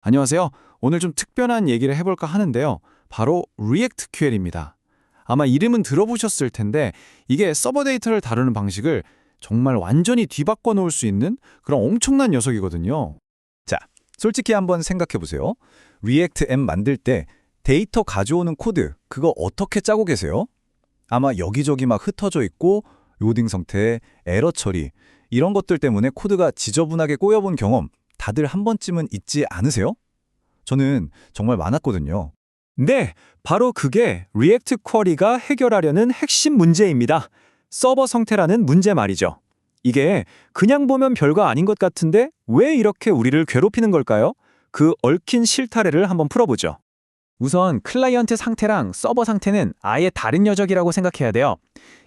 안녕하세요. 오늘 좀 특별한 얘기를 해볼까 하는데요. 바로 React QL입니다. 아마 이름은 들어보셨을 텐데 이게 서버 데이터를 다루는 방식을 정말 완전히 뒤바꿔 놓을 수 있는 그런 엄청난 녀석이거든요. 자, 솔직히 한번 생각해보세요. 리액트 앱 만들 때 데이터 가져오는 코드, 그거 어떻게 짜고 계세요? 아마 여기저기 막 흩어져 있고 로딩 상태, 에러 처리, 이런 것들 때문에 코드가 지저분하게 꼬여본 경험 다들 한 번쯤은 있지 않으세요? 저는 정말 많았거든요. 네, 바로 그게 리액트 쿼리가 해결하려는 핵심 문제입니다. 서버 성태라는 문제 말이죠. 이게 그냥 보면 별거 아닌 것 같은데 왜 이렇게 우리를 괴롭히는 걸까요? 그 얽힌 실타래를 한번 풀어보죠. 우선 클라이언트 상태랑 서버 상태는 아예 다른 녀석이라고 생각해야 돼요.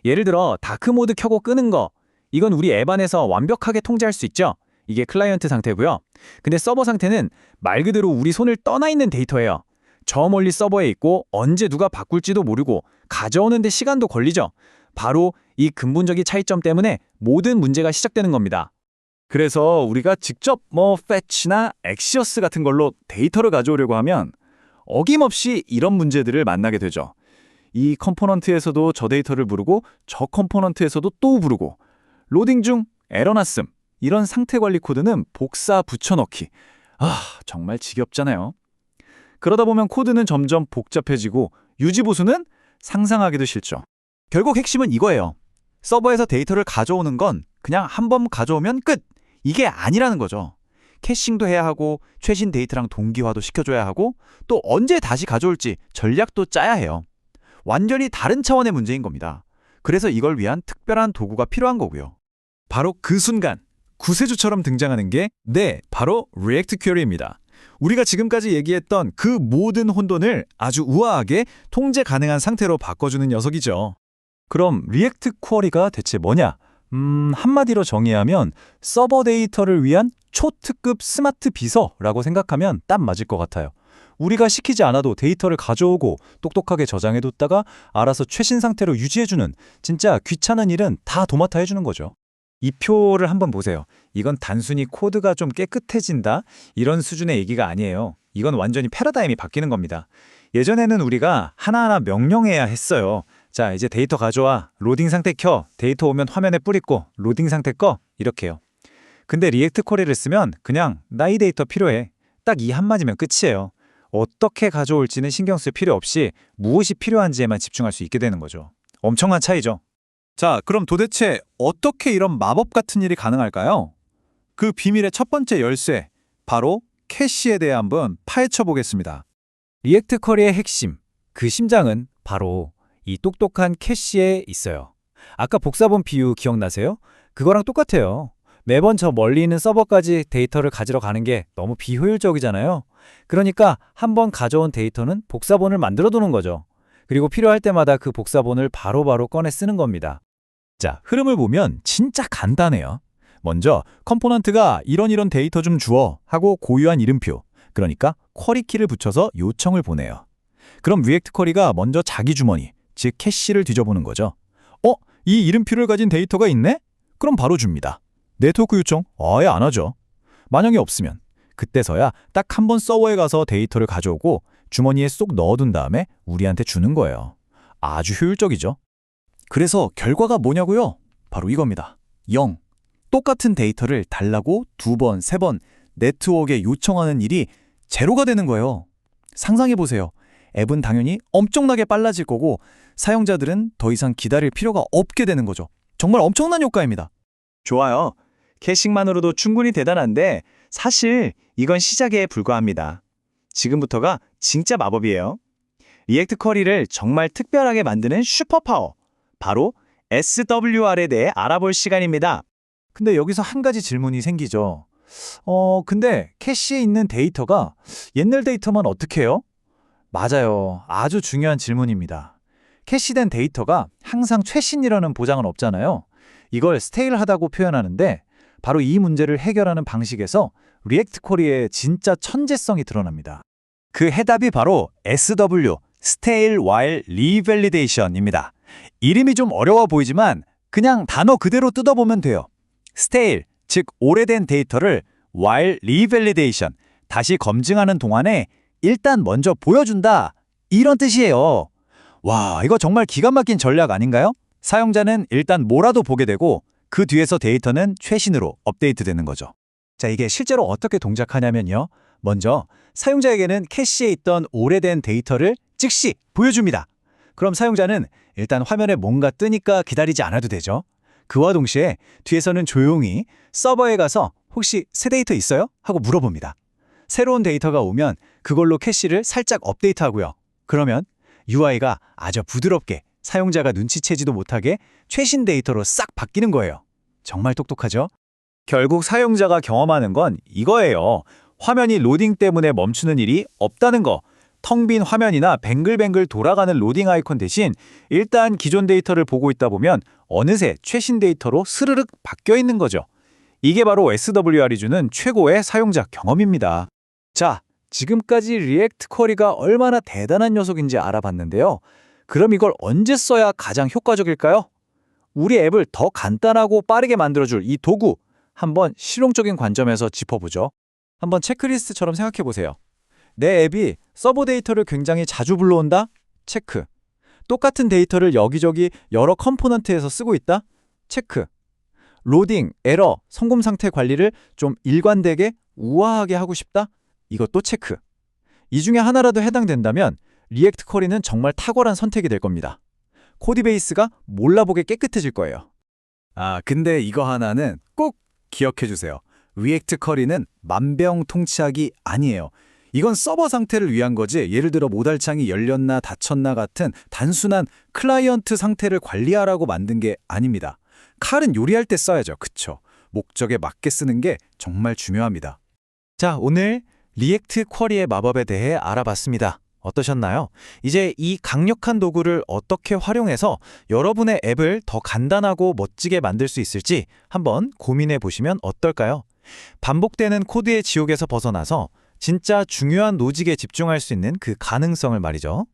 예를 들어 다크 모드 켜고 끄는 거, 이건 우리 앱 안에서 완벽하게 통제할 수 있죠. 이게 클라이언트 상태고요. 근데 서버 상태는 말 그대로 우리 손을 떠나 있는 데이터예요. 저 멀리 서버에 있고 언제 누가 바꿀지도 모르고 가져오는데 시간도 걸리죠. 바로 이 근본적인 차이점 때문에 모든 문제가 시작되는 겁니다. 그래서 우리가 직접 fetch나 엑시어스 같은 걸로 데이터를 가져오려고 하면 어김없이 이런 문제들을 만나게 되죠. 이 컴포넌트에서도 저 데이터를 부르고 저 컴포넌트에서도 또 부르고 로딩 중 에러 났음, 이런 상태 관리 코드는 복사 붙여넣기. 정말 지겹잖아요. 그러다 보면 코드는 점점 복잡해지고 유지보수는 상상하기도 싫죠. 결국 핵심은 이거예요. 서버에서 데이터를 가져오는 건 그냥 한 번 가져오면 끝! 이게 아니라는 거죠. 캐싱도 해야 하고 최신 데이터랑 동기화도 시켜줘야 하고 또 언제 다시 가져올지 전략도 짜야 해요. 완전히 다른 차원의 문제인 겁니다. 그래서 이걸 위한 특별한 도구가 필요한 거고요. 바로 그 순간 구세주처럼 등장하는 게 바로 React QL입니다. 우리가 지금까지 얘기했던 그 모든 혼돈을 아주 우아하게 통제 가능한 상태로 바꿔주는 녀석이죠. 그럼 리액트 쿼리가 대체 뭐냐? 한마디로 정의하면 서버 데이터를 위한 초특급 스마트 비서라고 생각하면 딱 맞을 것 같아요. 우리가 시키지 않아도 데이터를 가져오고 똑똑하게 저장해뒀다가 알아서 최신 상태로 유지해주는, 진짜 귀찮은 일은 다 도맡아 해주는 거죠. 이 표를 한번 보세요. 이건 단순히 코드가 좀 깨끗해진다, 이런 수준의 얘기가 아니에요. 이건 완전히 패러다임이 바뀌는 겁니다. 예전에는 우리가 하나하나 명령해야 했어요. 자, 이제 데이터 가져와, 로딩 상태 켜, 데이터 오면 화면에 뿌리고, 로딩 상태 꺼, 이렇게요. 근데 리액트 쿼리를 쓰면 그냥 나 이 데이터 필요해, 딱 이 한마디면 끝이에요. 어떻게 가져올지는 신경 쓸 필요 없이 무엇이 필요한지에만 집중할 수 있게 되는 거죠. 엄청난 차이죠. 자, 그럼 도대체 어떻게 이런 마법 같은 일이 가능할까요? 그 비밀의 첫 번째 열쇠, 바로 캐시에 대해 한번 파헤쳐 보겠습니다. 리액트 쿼리의 핵심, 그 심장은 바로 이 똑똑한 캐시에 있어요. 아까 복사본 비유 기억나세요? 그거랑 똑같아요. 매번 저 멀리 있는 서버까지 데이터를 가지러 가는 게 너무 비효율적이잖아요. 그러니까 한번 가져온 데이터는 복사본을 만들어 두는 거죠. 그리고 필요할 때마다 그 복사본을 바로바로 꺼내 쓰는 겁니다. 자, 흐름을 보면 진짜 간단해요. 먼저 컴포넌트가 이런 데이터 좀 주어 하고 고유한 이름표, 그러니까 쿼리 키를 붙여서 요청을 보내요. 그럼 리액트 쿼리가 먼저 자기 주머니, 즉 캐시를 뒤져보는 거죠. 이 이름표를 가진 데이터가 있네? 그럼 바로 줍니다. 네트워크 요청? 아예 안 하죠. 만약에 없으면 그때서야 딱 한 번 서버에 가서 데이터를 가져오고 주머니에 쏙 넣어둔 다음에 우리한테 주는 거예요. 아주 효율적이죠. 그래서 결과가 뭐냐고요? 바로 이겁니다. 0. 똑같은 데이터를 달라고 2번, 3번 네트워크에 요청하는 일이 제로가 되는 거예요. 상상해보세요. 앱은 당연히 엄청나게 빨라질 거고 사용자들은 더 이상 기다릴 필요가 없게 되는 거죠. 정말 엄청난 효과입니다. 좋아요. 캐싱만으로도 충분히 대단한데 사실 이건 시작에 불과합니다. 지금부터가 진짜 마법이에요. 리액트 쿼리를 정말 특별하게 만드는 슈퍼파워, 바로 SWR에 대해 알아볼 시간입니다. 근데 여기서 한 가지 질문이 생기죠. 근데 캐시에 있는 데이터가 옛날 데이터만 어떻게 해요? 맞아요. 아주 중요한 질문입니다. 캐시된 데이터가 항상 최신이라는 보장은 없잖아요. 이걸 스테일하다고 표현하는데 바로 이 문제를 해결하는 방식에서 리액트 쿼리의 진짜 천재성이 드러납니다. 그 해답이 바로 SW, Stale While Revalidation입니다. 이름이 좀 어려워 보이지만 그냥 단어 그대로 뜯어보면 돼요. Stale, 즉 오래된 데이터를 while revalidation, 다시 검증하는 동안에 일단 먼저 보여준다. 이런 뜻이에요. 와, 이거 정말 기가 막힌 전략 아닌가요? 사용자는 일단 뭐라도 보게 되고 그 뒤에서 데이터는 최신으로 업데이트되는 거죠. 자, 이게 실제로 어떻게 동작하냐면요. 먼저 사용자에게는 캐시에 있던 오래된 데이터를 즉시 보여줍니다. 그럼 사용자는 일단 화면에 뭔가 뜨니까 기다리지 않아도 되죠. 그와 동시에 뒤에서는 조용히 서버에 가서 혹시 새 데이터 있어요? 하고 물어봅니다. 새로운 데이터가 오면 그걸로 캐시를 살짝 업데이트하고요. 그러면 UI가 아주 부드럽게 사용자가 눈치채지도 못하게 최신 데이터로 싹 바뀌는 거예요. 정말 똑똑하죠? 결국 사용자가 경험하는 건 이거예요. 화면이 로딩 때문에 멈추는 일이 없다는 거. 텅 빈 화면이나 뱅글뱅글 돌아가는 로딩 아이콘 대신 일단 기존 데이터를 보고 있다 보면 어느새 최신 데이터로 스르륵 바뀌어 있는 거죠. 이게 바로 SWR이 주는 최고의 사용자 경험입니다. 자, 지금까지 리액트 쿼리가 얼마나 대단한 녀석인지 알아봤는데요. 그럼 이걸 언제 써야 가장 효과적일까요? 우리 앱을 더 간단하고 빠르게 만들어줄 이 도구, 한번 실용적인 관점에서 짚어보죠. 한번 체크리스트처럼 생각해보세요. 내 앱이 서버 데이터를 굉장히 자주 불러온다? 체크. 똑같은 데이터를 여기저기 여러 컴포넌트에서 쓰고 있다? 체크. 로딩, 에러, 성공 상태 관리를 좀 일관되게 우아하게 하고 싶다? 이것도 체크. 이 중에 하나라도 해당된다면 리액트 쿼리는 정말 탁월한 선택이 될 겁니다. 코디베이스가 몰라보게 깨끗해질 거예요. 근데 이거 하나는 꼭 기억해 주세요. 리액트 쿼리는 만병통치약이 아니에요. 이건 서버 상태를 위한 거지 예를 들어 모달창이 열렸나 닫혔나 같은 단순한 클라이언트 상태를 관리하라고 만든 게 아닙니다. 칼은 요리할 때 써야죠. 그쵸? 목적에 맞게 쓰는 게 정말 중요합니다. 자, 오늘 리액트 쿼리의 마법에 대해 알아봤습니다. 어떠셨나요? 이제 이 강력한 도구를 어떻게 활용해서 여러분의 앱을 더 간단하고 멋지게 만들 수 있을지 한번 고민해 보시면 어떨까요? 반복되는 코드의 지옥에서 벗어나서 진짜 중요한 로직에 집중할 수 있는 그 가능성을 말이죠.